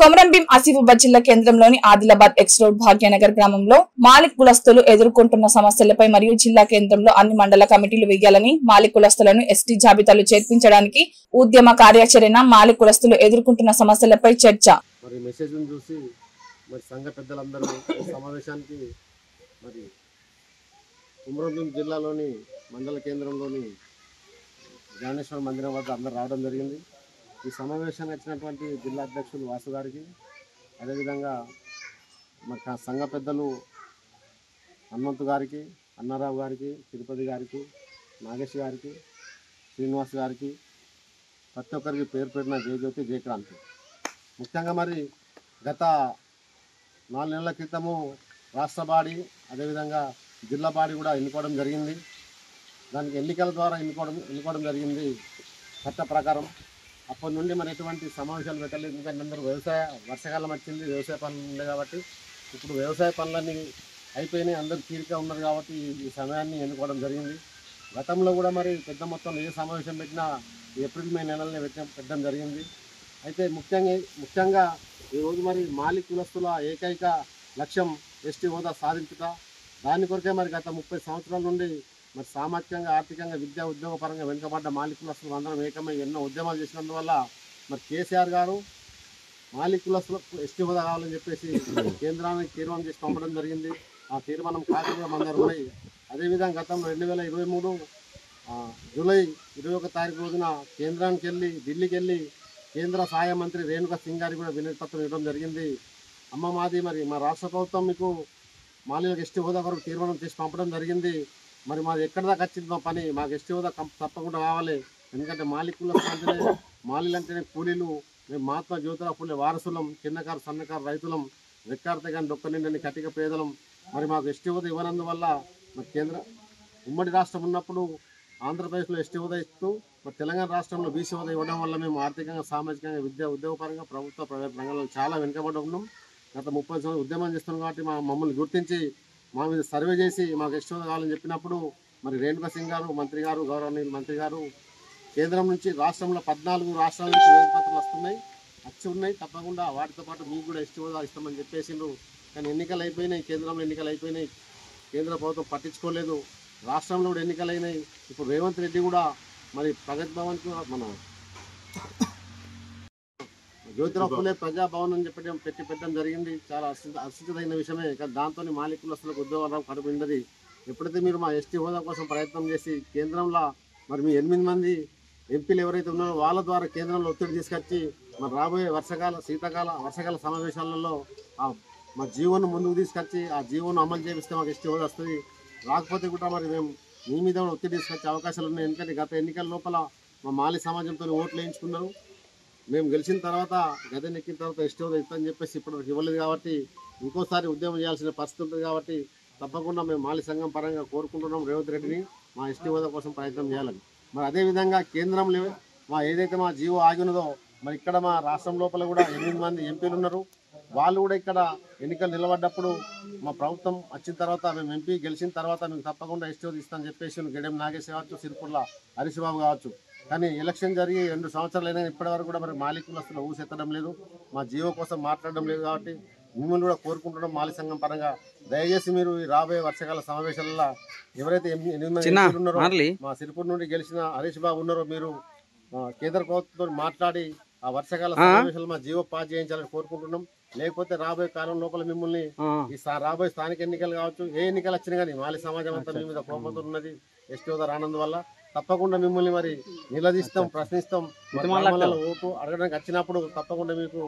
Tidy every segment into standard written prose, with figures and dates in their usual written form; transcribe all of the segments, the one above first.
కొమరంభీం ఆసిఫాబాద్ జిల్లా కేంద్రంలోని Adilabad X road Bhagyanagar గ్రామంలో మాలిక్ కులస్తులు ఎదుర్కొంటున్న సమస్యలపై మరియు జిల్లా కేంద్రంలో అన్ని మండల కమిటీలు వేయాలని, మాలిక్ కులస్తులను ఎస్టీ జాబితాలు చేర్పించడానికి ఉద్యమ కార్యాచరణ, మాలిక్ కులస్తులు ఎదుర్కొంటున్న సమస్యలపై చర్చ. మరి మెసేజ్ను చూసి మరి సంఘ పెద్దలందరూ ఈ సమావేశానికి మరి కొమరంభీం జిల్లాలోని మండల కేంద్రంలోని జ్ఞానేశ్వర మందిరం వద్ద అందరూ రావడం జరిగింది. ఈ సమావేశానికి వచ్చినటువంటి జిల్లా అధ్యక్షులు వాసు గారికి, అదేవిధంగా మరి సంఘ పెద్దలు హనుమంతు గారికి, అన్నారావు గారికి, తిరుపతి గారికి, నాగేష్ గారికి, శ్రీనివాస్ గారికి, ప్రతి ఒక్కరికి పేరు పేరున జయజ్యోతి, జయక్రాంతి. ముఖ్యంగా మరి గత 4 నెలల క్రితము రాష్ట్ర బాడీ అదేవిధంగా జిల్లా బాడీ కూడా ఎన్నుకోవడం జరిగింది. దానికి ఎన్నికల ద్వారా ఎన్నుకోవడం జరిగింది చట్ట ప్రకారం. అప్పటి నుండి మరి ఎటువంటి సమావేశాలు పెట్టలేదు. ఎందుకంటే అందరూ వర్షాకాలం వచ్చింది, వ్యవసాయ పనులు ఉండే కాబట్టి ఇప్పుడు వ్యవసాయ పనులన్నీ అయిపోయినాయి, అందరూ తీరిక ఉన్నారు కాబట్టి ఈ సమయాన్ని ఎన్నుకోవడం జరిగింది. గతంలో కూడా మరి పెద్ద మొత్తంలో ఏ సమావేశం పెట్టినా ఏప్రిల్ మే నెలలనే పెట్టడం జరిగింది. అయితే ముఖ్యంగా ఈరోజు మరి మాలిక్ కులస్తుల ఏకైక లక్ష్యం ఎస్టీ హోదా సాధించుట. దాని కొరకే మరి గత 30 సంవత్సరాల నుండి మరి సామాజికంగా, ఆర్థికంగా, విద్యా ఉద్యోగ పరంగా వెనుకబడ్డ మాలిక్ కులస్తులు అందరం ఏకమై ఎన్నో ఉద్యమాలు చేసినందువల్ల మరి కేసీఆర్ గారు మాలిక్ కులస్తులకు ఎస్టీ హోదా కావాలని చెప్పేసి కేంద్రానికి తీర్మానం చేసి పంపడం జరిగింది. ఆ తీర్మానం కాకుండా అందరూ ఉన్నాయి. అదేవిధంగా గతంలో 2023 జూలై 21 తారీఖు రోజున కేంద్రానికి వెళ్ళి, ఢిల్లీకి వెళ్ళి కేంద్ర సహాయ మంత్రి రేణుకా సింగ్ గారికి కూడా వినతి పత్రం ఇవ్వడం జరిగింది. అమ్మ మాది మరి మా రాష్ట్ర ప్రభుత్వం మీకు మాలిలకు ఎస్టీ హోదా కొరకు తీర్మానం చేసి పంపడం జరిగింది. మరి మాది ఎక్కడి దాకా వచ్చింది మా పని, మాకు ఎస్టీ హోదా తప్పకుండా కావాలి. ఎందుకంటే మాలికుల అంటేనే, మాలీలు అంటేనే కూలీలు, మేము మహాత్మా జ్యోతిరావు ఫులే వారసులం, చిన్నకారు సన్నకారు రైతులం, రెక్కాడితే కానీ డొక్క నిండని కటిక పేదలం. మరి మాకు ఎస్టీ హోదా ఇవ్వనందువల్ల మరి కేంద్ర ఉమ్మడి రాష్ట్రం ఉన్నప్పుడు ఆంధ్రప్రదేశ్లో ఎస్టీ హోదా ఇస్తూ మరి తెలంగాణ రాష్ట్రంలో బీసీ హోదా ఇవ్వడం వల్ల మేము ఆర్థికంగా, సామాజికంగా, విద్యా ఉద్యోగపరంగా ప్రభుత్వ ప్రైవేట్ రంగంలో చాలా వెనుకబడి ఉన్నాం. గత 30 సంవత్సరాలు ఉద్యమం చేస్తున్నాం కాబట్టి మమ్మల్ని గుర్తించి మా మీద సర్వే చేసి మాకు ఎస్టీ హోదా కావాలని చెప్పినప్పుడు మరి రేణుకా సింగ్ గారు, మంత్రి గారు, గౌరవనీయులు మంత్రి గారు కేంద్రం నుంచి రాష్ట్రంలో 14 రాష్ట్రాల నుంచి వినతిపత్రాలు వచ్చి ఉన్నాయి. తప్పకుండా వాటితో పాటు మీకు కూడా ఎస్టీ హోదా ఇస్తామని చెప్పేసిండ్రు. కానీ ఎన్నికలు అయిపోయినాయి, కేంద్రంలో ఎన్నికలు అయిపోయినాయి, కేంద్ర ప్రభుత్వం పట్టించుకోలేదు. రాష్ట్రంలో కూడా ఎన్నికలైనాయి. ఇప్పుడు రేవంత్ రెడ్డి కూడా మరి ప్రగతి భవన్కు మన జ్యోతిరావు ఫులే ప్రజాభవన్ అని పెట్టడం జరిగింది. చాలా హర్షించదగిన విషయమే. కానీ దాంతో మాలిక్ కులస్తులకు ఉద్యోగాలు కడుపు నిండది. ఎప్పుడైతే మీరు మా ఎస్టీ హోదా కోసం ప్రయత్నం చేసి కేంద్రంలో మరి మీ 8 మంది ఎంపీలు ఎవరైతే ఉన్నారో వాళ్ళ ద్వారా కేంద్రంలో ఒత్తిడి తీసుకొచ్చి మరి రాబోయే వర్షాకాల సమావేశాలలో మా జీవోను ముందుకు తీసుకొచ్చి ఆ జీవోను అమలు చేపిస్తే మాకు ఎస్టీ హోదా వస్తుంది. రాకపోతే కూడా మరి మేము మీ మీద కూడా ఒత్తిడి తీసుకొచ్చే అవకాశాలు ఉన్నాయి. ఎందుకంటే గత ఎన్నికల లోపల మా మాలి సమాజంతో ఓట్లు వేయించుకున్నారు. మేము గెలిచిన తర్వాత గద్దె ఎక్కిన తర్వాత ఎస్టీ హోదా ఇస్తామని చెప్పేసి ఇప్పటివరకు ఇవ్వలేదు. కాబట్టి ఇంకోసారి ఉద్యమం చేయాల్సిన పరిస్థితి ఉంటుంది. కాబట్టి తప్పకుండా మేము మాలి సంఘం పరంగా కోరుకుంటున్నాం రేవంత్ రెడ్డిని మా ఎస్టీ హోదా కోసం ప్రయత్నం చేయాలని. మరి అదేవిధంగా కేంద్రంలో ఏదైతే మా జీవో ఆగినదో మరి ఇక్కడ మా రాష్ట్రం లోపల కూడా 8 మంది ఎంపీలు ఉన్నారు. వాళ్ళు కూడా ఇక్కడ ఎన్నికలు నిలబడ్డప్పుడు మా ప్రభుత్వం వచ్చిన తర్వాత మేము ఎంపీ గెలిచిన తర్వాత మేము తప్పకుండా ఎస్టీ హోదా ఇస్తామని చెప్పేసి గెడెం నాగేష్ కావచ్చు, సిరిపుర్ల హరీష్ బాబు కావచ్చు. కానీ ఎలక్షన్ జరిగి 2 సంవత్సరాలైనా ఇప్పటివరకు కూడా మరి మాలిక్ కులస్తులు ఊసెత్తడం లేదు, మా జీవో కోసం మాట్లాడడం లేదు. కాబట్టి మిమ్మల్ని కూడా కోరుకుంటున్నాం మాలి సంఘం పరంగా దయచేసి మీరు ఈ రాబోయే వర్షాకాల సమావేశాలలో ఎవరైతే 8 మంది ఉన్నారో మా సిరిపూర్ నుండి గెలిచిన హరీష్ బాబు ఉన్నారో మీరు కేంద్ర ప్రభుత్వంతో మాట్లాడి ఆ వర్షాకాల సమావేశాలు మా జీవో పాస్ చేయించాలని కోరుకుంటున్నాం. లేకపోతే రాబోయే కాలం లోపల మిమ్మల్ని ఈ రాబోయే స్థానిక ఎన్నికలు కావచ్చు, ఏ ఎన్నికలు వచ్చినా కానీ మాలి సమాజం అంతా మీ మీద కోపంతో ఉన్నది ఎస్టీ హోదా రానందువల్ల. తప్పకుండా మిమ్మల్ని మరి నిలదీస్తాం, ప్రశ్నిస్తాం. ఓటు అడగడానికి వచ్చినప్పుడు తప్పకుండా మీకు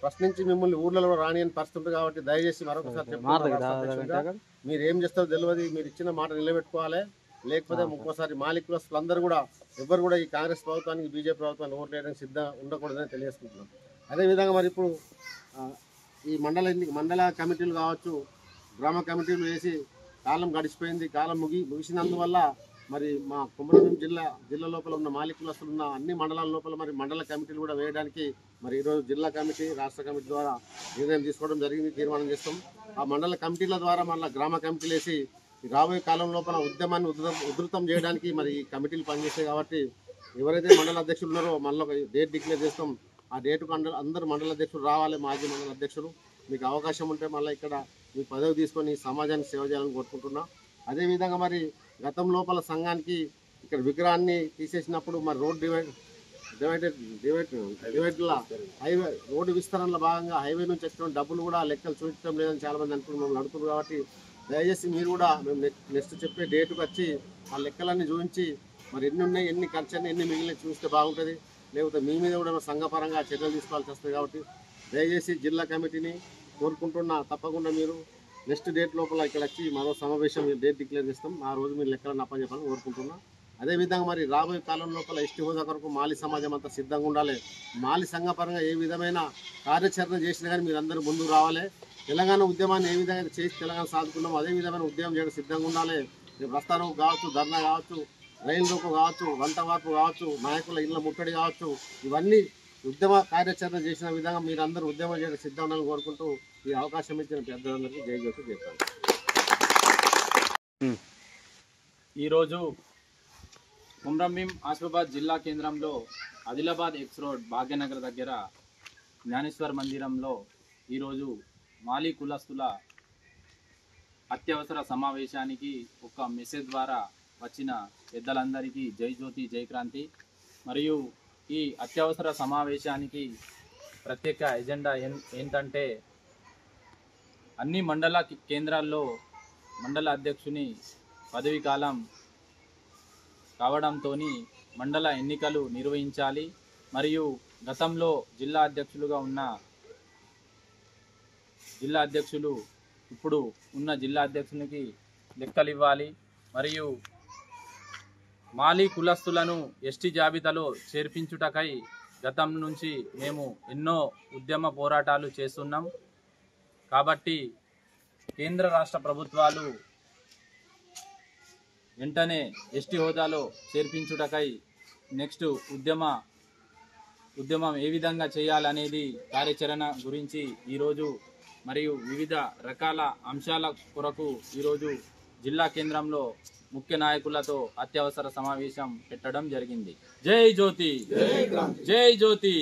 ప్రశ్నించి మిమ్మల్ని ఊర్లలో రానియని పరిస్థితి. కాబట్టి దయచేసి మరొకసారి చెప్తున్నారు, మీరు ఏం చేస్తారో తెలియదు, మీరు ఇచ్చిన మాట నిలబెట్టుకోవాలి. లేకపోతే ఇంకోసారి మాలిక్ కులస్తులు అందరూ కూడా ఎవరు కూడా ఈ కాంగ్రెస్ ప్రభుత్వానికి, బీజేపీ ప్రభుత్వానికి ఓట్లు వేయడానికి సిద్ధంగా ఉండకూడదని తెలియజేసుకుంటున్నాం. అదేవిధంగా మరి ఇప్పుడు ఈ మండల కమిటీలు కావచ్చు, గ్రామ కమిటీలు వేసి కాలం గడిచిపోయింది. కాలం ముగిసినందువల్ల మరి మా కొమరంభీం జిల్లా లోపల ఉన్న మాలిక్ కులస్తులు ఉన్న అన్ని మండలాల లోపల మరి మండల కమిటీలు కూడా వేయడానికి మరి ఈరోజు జిల్లా కమిటీ, రాష్ట్ర కమిటీ ద్వారా నిర్ణయం తీసుకోవడం జరిగింది, తీర్మానం చేస్తాం. ఆ మండల కమిటీల ద్వారా మళ్ళీ గ్రామ కమిటీలు వేసి రాబోయే కాలం లోపల ఉద్యమాన్ని ఉధృతం చేయడానికి మరి ఈ కమిటీలు పనిచేస్తాయి. కాబట్టి ఎవరైతే మండల అధ్యక్షులు ఉన్నారో మళ్ళీ ఒక డేట్ డిక్లేర్ చేస్తాం. ఆ డేటుకు అందరు మండల అధ్యక్షులు రావాలి, మాజీ మండల అధ్యక్షులు. మీకు అవకాశం ఉంటే మళ్ళీ ఇక్కడ మీ పదవి తీసుకొని సమాజానికి సేవ చేయాలని కోరుకుంటున్నా. అదేవిధంగా మరి గతం లోపల సంఘానికి ఇక్కడ విగ్రహాన్ని తీసేసినప్పుడు మరి డివైడ్ల హైవే రోడ్డు విస్తరణలో భాగంగా హైవే నుంచి వచ్చిన డబ్బులు కూడా లెక్కలు చూపించడం లేదని చాలామంది అనుకుంటున్నాం నడుపుతున్నారు. కాబట్టి దయచేసి మీరు కూడా మేము నెక్స్ట్ చెప్పే డేటుకు వచ్చి ఆ లెక్కలన్నీ చూపించి మరి ఎన్ని ఉన్నాయి, ఎన్ని ఖర్చు అన్నీ, ఎన్ని మిగిలిన చూస్తే బాగుంటుంది. లేకపోతే మీ మీద కూడా సంఘపరంగా చర్యలు తీసుకోవాల్సి వస్తుంది. కాబట్టి దయచేసి జిల్లా కమిటీని కోరుకుంటున్నా, తప్పకుండా మీరు నెక్స్ట్ డేట్ లోపల ఇక్కడ వచ్చి మరో సమావేశం డేట్ డిక్లేర్ చేస్తాం. ఆ రోజు మీరు లెక్కలను అప్పచెప్పాలని కోరుకుంటున్నా. అదేవిధంగా మరి రాబోయే కాలం లోపల ఎస్టీ హోదా కొరకు మాలి సమాజం అంతా సిద్ధంగా ఉండాలి. మాలి సంఘపరంగా ఏ విధమైన కార్యాచరణ చేసినా కానీ మీరు అందరూ ముందుకు రావాలి. తెలంగాణ ఉద్యమాన్ని ఏ విధంగా చేసి తెలంగాణ సాధుకున్నామో అదే విధమైన ఉద్యమం చేయడం సిద్ధంగా ఉండాలి. ప్రస్థానం కావచ్చు, ధర్నా కావచ్చు, రైలు రోకో కావచ్చు, వంట వార్పు కావచ్చు, నాయకుల ఇళ్ల ముట్టడి కావచ్చు, ఇవన్నీ ఉద్యమ కార్యాచరణ చేసిన విధంగా మీరు అందరూ ఉద్యమం చేయడం సిద్ధం ఉండాలని కోరుకుంటూ ఈ అవకాశం ఇచ్చిన పెద్దలందరికీ జై జ్యోతి చెప్పాను. ఈరోజు కుమ్రంభీం ఆసిఫాబాద్ జిల్లా కేంద్రంలో ఆదిలాబాద్ ఎక్స్ రోడ్ భాగ్యనగర్ దగ్గర జ్ఞానేశ్వర్ మందిరంలో ఈరోజు మాలీ కులస్తుల అత్యవసర సమావేశానికి ఒక మెసేజ్ ద్వారా వచ్చిన పెద్దలందరికీ జై జ్యోతి జై క్రాంతి. మరియు ఈ అత్యవసర సమావేశానికి ప్రత్యేక ఎజెండా ఏంటంటే అన్ని మండల కేంద్రాల్లో మండల అధ్యక్షుని పదవీ కాలం కావడంతో మండల ఎన్నికలు నిర్వహించాలి. మరియు గతంలో జిల్లా అధ్యక్షులుగా ఉన్న జిల్లా అధ్యక్షులు ఇప్పుడు ఉన్న జిల్లా అధ్యక్షునికి లెక్కలు ఇవ్వాలి. మరియు మాలీ కులస్తులను ఎస్టీ జాబితాలో చేర్పించుటకై గతం నుంచి మేము ఎన్నో ఉద్యమ పోరాటాలు చేస్తున్నాం. కాబట్టి కేంద్ర రాష్ట్ర ప్రభుత్వాలు వెంటనే ఎస్టీ హోదాలో చేర్పించుటకై నెక్స్ట్ ఉద్యమం ఏ విధంగా చేయాలనేది కార్యాచరణ గురించి ఈరోజు మరియు వివిధ రకాల అంశాల కొరకు ఈరోజు జిల్లా కేంద్రంలో ముఖ్య నాయకులతో అత్యవసర సమావేశం పెట్టడం జరిగింది. జై జ్యోతి, జై జ్యోతి.